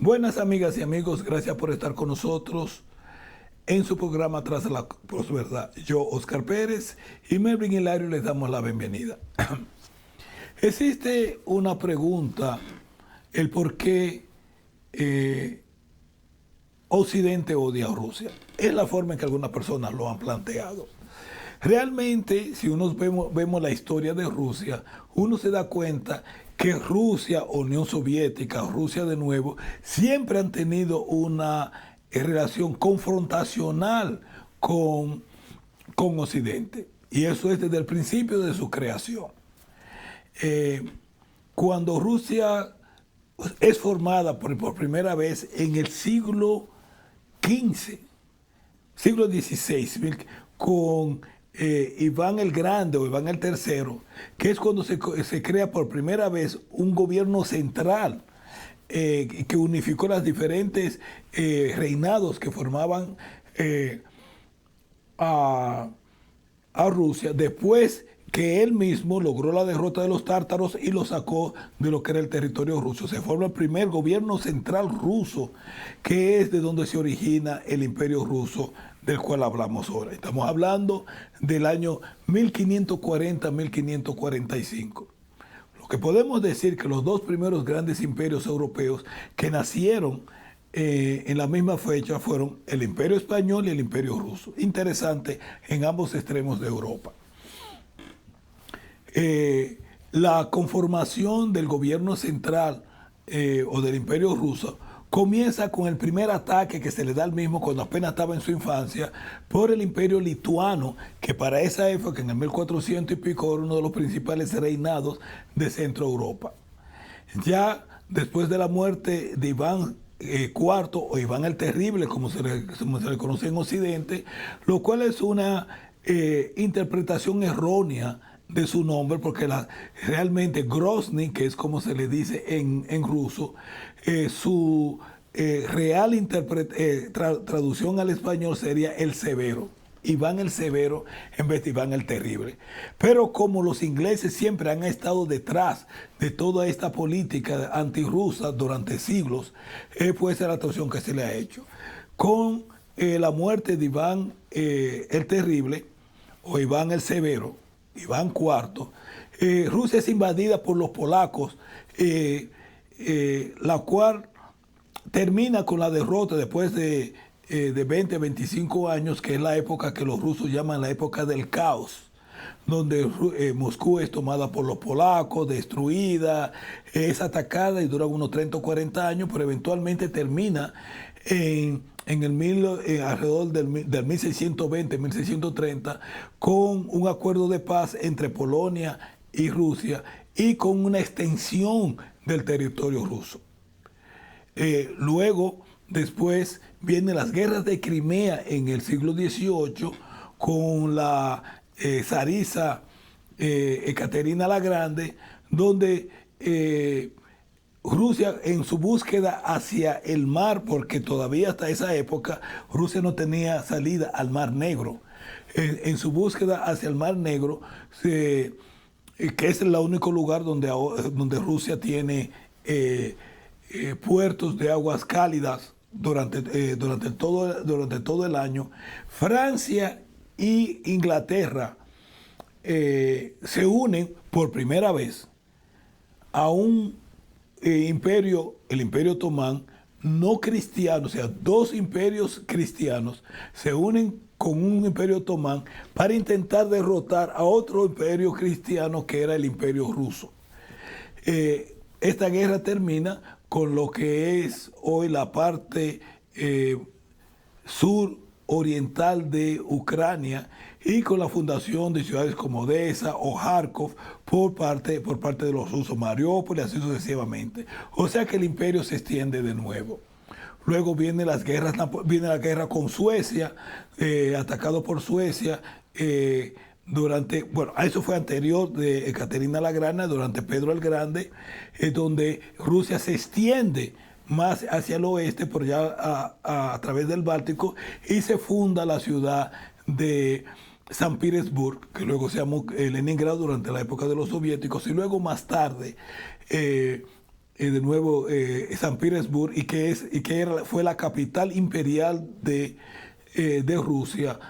Buenas amigas y amigos, gracias por estar con nosotros en su programa Tras la Posverdad. Yo, Oscar Pérez y Melvin Hilario les damos la bienvenida. Existe una pregunta, el por qué Occidente odia a Rusia. Es la forma en que algunas personas lo han planteado. Realmente, si uno vemos la historia de Rusia, uno se da cuenta que Rusia, Unión Soviética, Rusia de nuevo, siempre han tenido una relación confrontacional con Occidente. Y eso es desde el principio de su creación. Cuando Rusia es formada por primera vez en el siglo XV, siglo XVI, con Iván el Grande o Iván el Tercero, que es cuando se crea por primera vez un gobierno central que unificó las diferentes reinados que formaban a Rusia, después que él mismo logró la derrota de los tártaros y lo sacó de lo que era el territorio ruso. Se forma el primer gobierno central ruso, que es de donde se origina el imperio ruso del cual hablamos ahora. Estamos hablando del año 1540-1545. Lo que podemos decir que los dos primeros grandes imperios europeos que nacieron en la misma fecha fueron el imperio español y el imperio ruso. Interesante en ambos extremos de Europa. La conformación del gobierno central o del imperio ruso comienza con el primer ataque que se le da al mismo cuando apenas estaba en su infancia por el imperio lituano, que para esa época, en el 1400 y pico, era uno de los principales reinados de Centro Europa. Ya después de la muerte de Iván IV o Iván el Terrible, como se le conoce en Occidente, lo cual es una interpretación errónea de su nombre, porque realmente Grozny, que es como se le dice en ruso, su real traducción al español sería el Severo, Iván el Severo en vez de Iván el Terrible. Pero como los ingleses siempre han estado detrás de toda esta política antirrusa durante siglos, pues esa es la traducción que se le ha hecho. Con la muerte de Iván el Terrible o Iván el Severo, Iván IV, Rusia es invadida por los polacos, la cual termina con la derrota después de 20 a 25 años, que es la época que los rusos llaman la época del caos, donde Moscú es tomada por los polacos, destruida, es atacada y dura unos 30 o 40 años, pero eventualmente termina alrededor del 1620, 1630, con un acuerdo de paz entre Polonia y Rusia y con una extensión del territorio ruso. Luego, después, vienen las guerras de Crimea en el siglo XVIII con la zarisa Ekaterina la Grande, donde Rusia, en su búsqueda hacia el mar, porque todavía hasta esa época Rusia no tenía salida al Mar Negro, en su búsqueda hacia el Mar Negro, que es el único lugar donde Rusia tiene puertos de aguas cálidas durante todo el año, Francia y Inglaterra se unen por primera vez a un imperio, el Imperio Otomán, no cristiano, o sea, dos imperios cristianos se unen con un imperio otomán para intentar derrotar a otro imperio cristiano que era el Imperio Ruso. Esta guerra termina con lo que es hoy la parte suroriental de Ucrania y con la fundación de ciudades como Odessa o Kharkov por parte de los rusos, Mariupol y así sucesivamente. O sea que el imperio se extiende de nuevo. Luego viene la guerra con Suecia, atacado por Suecia, eso fue anterior de Ekaterina la Grande, durante Pedro el Grande, donde Rusia se extiende más hacia el oeste, por ya a través del Báltico, y se funda la ciudad de San Petersburgo, que luego se llamó Leningrado durante la época de los soviéticos, y luego más tarde de nuevo San Petersburgo, fue la capital imperial de Rusia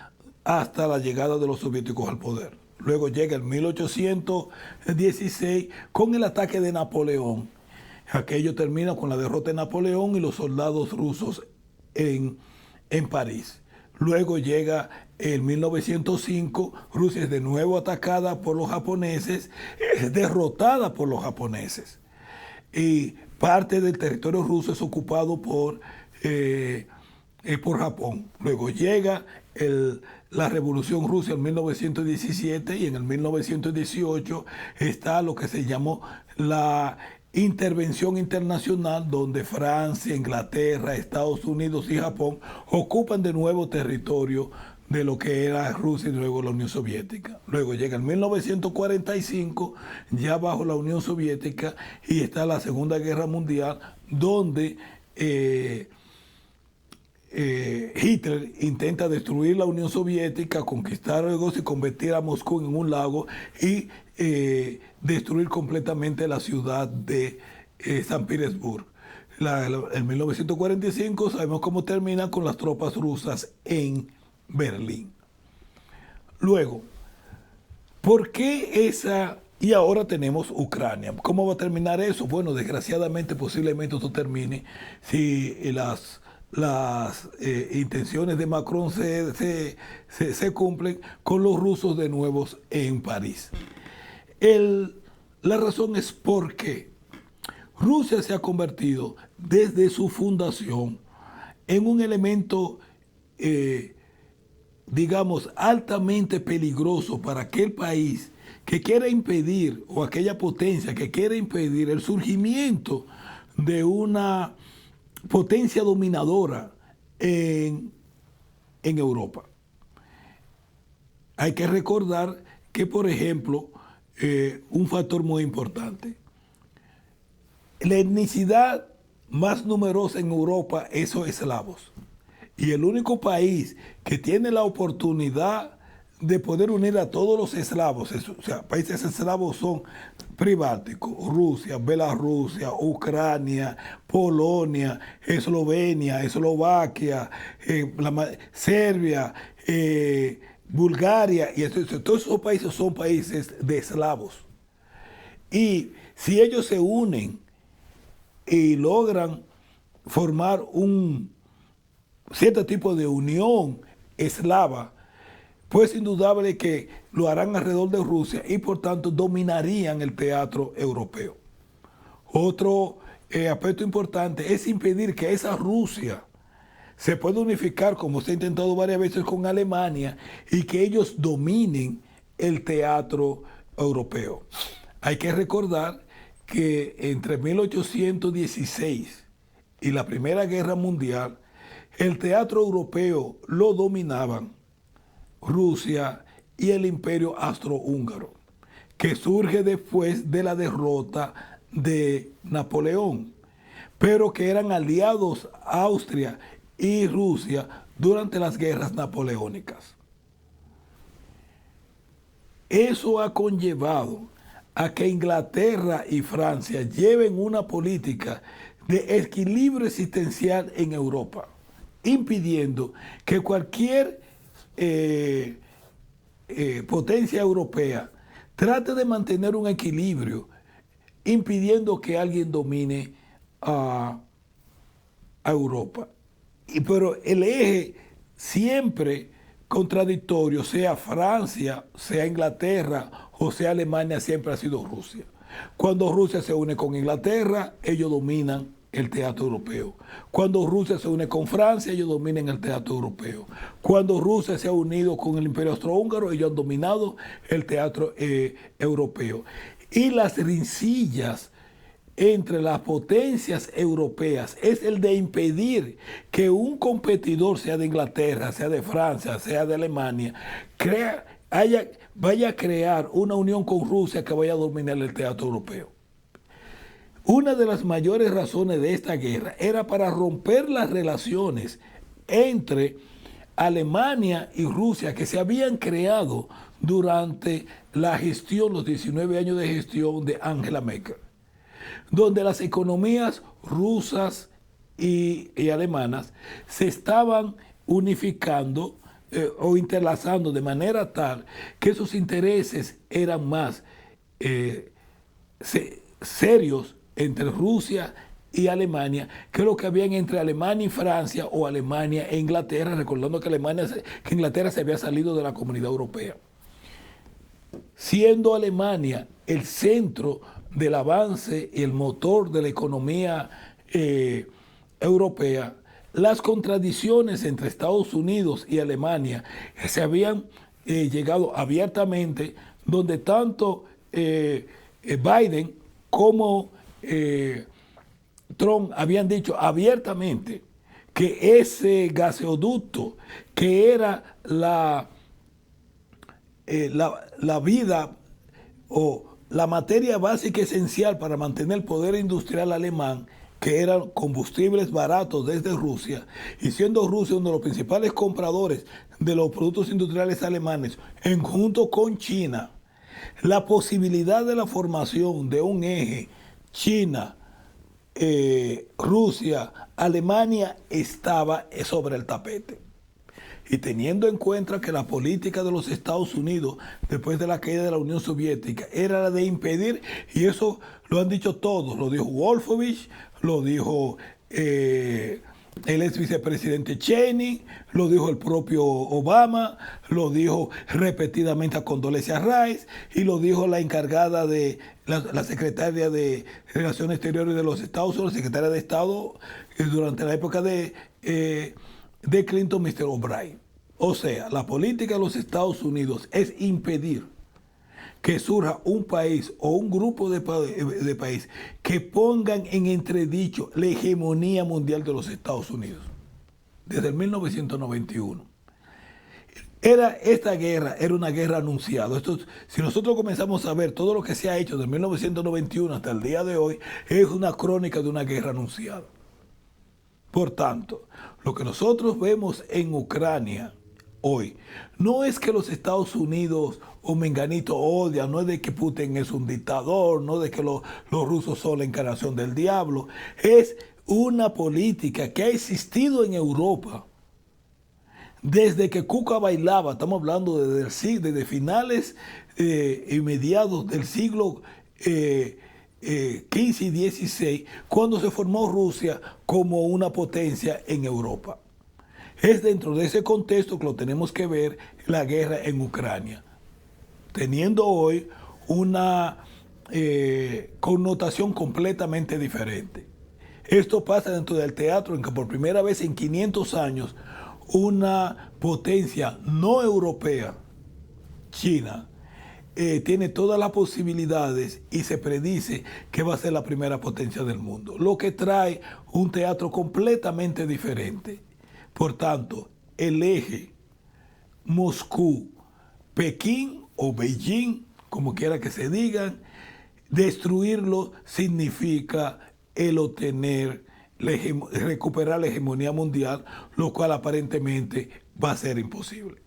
hasta la llegada de los soviéticos al poder. Luego llega el 1816 con el ataque de Napoleón. Aquello termina con la derrota de Napoleón y los soldados rusos en París. Luego llega el 1905, Rusia es de nuevo atacada por los japoneses, es derrotada por los japoneses. Y parte del territorio ruso es ocupado por Japón. Luego llega la Revolución Rusa en 1917 y en el 1918 está lo que se llamó la intervención internacional, donde Francia, Inglaterra, Estados Unidos y Japón ocupan de nuevo territorio de lo que era Rusia y luego la Unión Soviética. Luego llega el 1945, ya bajo la Unión Soviética, y está la Segunda Guerra Mundial, donde Hitler intenta destruir la Unión Soviética, conquistar algo y convertir a Moscú en un lago y destruir completamente la ciudad de San Petersburgo. En 1945 sabemos cómo termina con las tropas rusas en Berlín. Luego, ¿por qué esa? Y ahora tenemos Ucrania. ¿Cómo va a terminar eso? Bueno, desgraciadamente, posiblemente esto termine si las intenciones de Macron se cumplen con los rusos de nuevo en París. La razón es porque Rusia se ha convertido desde su fundación en un elemento, digamos, altamente peligroso para aquel país que quiera impedir, o aquella potencia que quiera impedir el surgimiento de una potencia dominadora en Europa. Hay que recordar que, por ejemplo, un factor muy importante, la etnicidad más numerosa en Europa es los eslavos. Y el único país que tiene la oportunidad de poder unir a todos los eslavos, o sea, países eslavos son Pribáltico, Rusia, Bielorrusia, Ucrania, Polonia, Eslovenia, Eslovaquia, Serbia, Bulgaria, y todos esos países son países de eslavos. Y si ellos se unen y logran formar un cierto tipo de unión eslava, pues indudable que lo harán alrededor de Rusia y por tanto dominarían el teatro europeo. Otro aspecto importante es impedir que esa Rusia se pueda unificar, como se ha intentado varias veces con Alemania, y que ellos dominen el teatro europeo. Hay que recordar que entre 1816 y la Primera Guerra Mundial, el teatro europeo lo dominaban Rusia y el Imperio Austrohúngaro, que surge después de la derrota de Napoleón, pero que eran aliados Austria y Rusia durante las guerras napoleónicas. Eso ha conllevado a que Inglaterra y Francia lleven una política de equilibrio existencial en Europa, impidiendo que cualquier potencia europea trate de mantener un equilibrio, impidiendo que alguien domine a Europa. Pero el eje siempre contradictorio, sea Francia, sea Inglaterra o sea Alemania, siempre ha sido Rusia. Cuando Rusia se une con Inglaterra, ellos dominan el teatro europeo. Cuando Rusia se une con Francia, ellos dominan el teatro europeo. Cuando Rusia se ha unido con el Imperio Austrohúngaro, ellos han dominado el teatro europeo. Y las rencillas entre las potencias europeas es el de impedir que un competidor, sea de Inglaterra, sea de Francia, sea de Alemania, vaya a crear una unión con Rusia que vaya a dominar el teatro europeo. Una de las mayores razones de esta guerra era para romper las relaciones entre Alemania y Rusia que se habían creado durante la gestión, los 19 años de gestión de Angela Merkel. donde las economías rusas y alemanas se estaban unificando o interlazando de manera tal que sus intereses eran más serios entre Rusia y Alemania que lo que habían entre Alemania y Francia o Alemania e Inglaterra, recordando que Inglaterra se había salido de la Comunidad Europea. Siendo Alemania el centro del avance y el motor de la economía europea, las contradicciones entre Estados Unidos y Alemania se habían llegado abiertamente, donde tanto Biden como Trump habían dicho abiertamente que ese gasoducto, que era la vida o la materia básica esencial para mantener el poder industrial alemán, que eran combustibles baratos desde Rusia, y siendo Rusia uno de los principales compradores de los productos industriales alemanes, en junto con China, la posibilidad de la formación de un eje China, Rusia, Alemania estaba sobre el tapete. Y teniendo en cuenta que la política de los Estados Unidos después de la caída de la Unión Soviética era la de impedir, y eso lo han dicho todos, lo dijo Wolfowitz, lo dijo el ex vicepresidente Cheney, lo dijo el propio Obama, lo dijo repetidamente a Condoleezza Rice y lo dijo la encargada de la secretaria de Relaciones Exteriores de los Estados Unidos, secretaria de Estado durante la época de Clinton, Mr. O'Brien. O sea, la política de los Estados Unidos es impedir que surja un país o un grupo de países que pongan en entredicho la hegemonía mundial de los Estados Unidos. Desde el 1991. Esta guerra era una guerra anunciada. Si nosotros comenzamos a ver todo lo que se ha hecho desde 1991 hasta el día de hoy, es una crónica de una guerra anunciada. Por tanto, lo que nosotros vemos en Ucrania hoy no es que los Estados Unidos o menganito odian, no es de que Putin es un dictador, no es de que los rusos son la encarnación del diablo, es una política que ha existido en Europa desde que Cuca bailaba. Estamos hablando desde finales y mediados del siglo XV y XVI, cuando se formó Rusia como una potencia en Europa. Es dentro de ese contexto que lo tenemos que ver la guerra en Ucrania, teniendo hoy una connotación completamente diferente. Esto pasa dentro del teatro en que por primera vez en 500 años una potencia no europea, China, tiene todas las posibilidades y se predice que va a ser la primera potencia del mundo, lo que trae un teatro completamente diferente. Por tanto, el eje Moscú-Pekín o Beijing, como quiera que se digan, destruirlo significa el recuperar la hegemonía mundial, lo cual aparentemente va a ser imposible.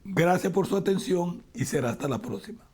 Gracias por su atención y será hasta la próxima.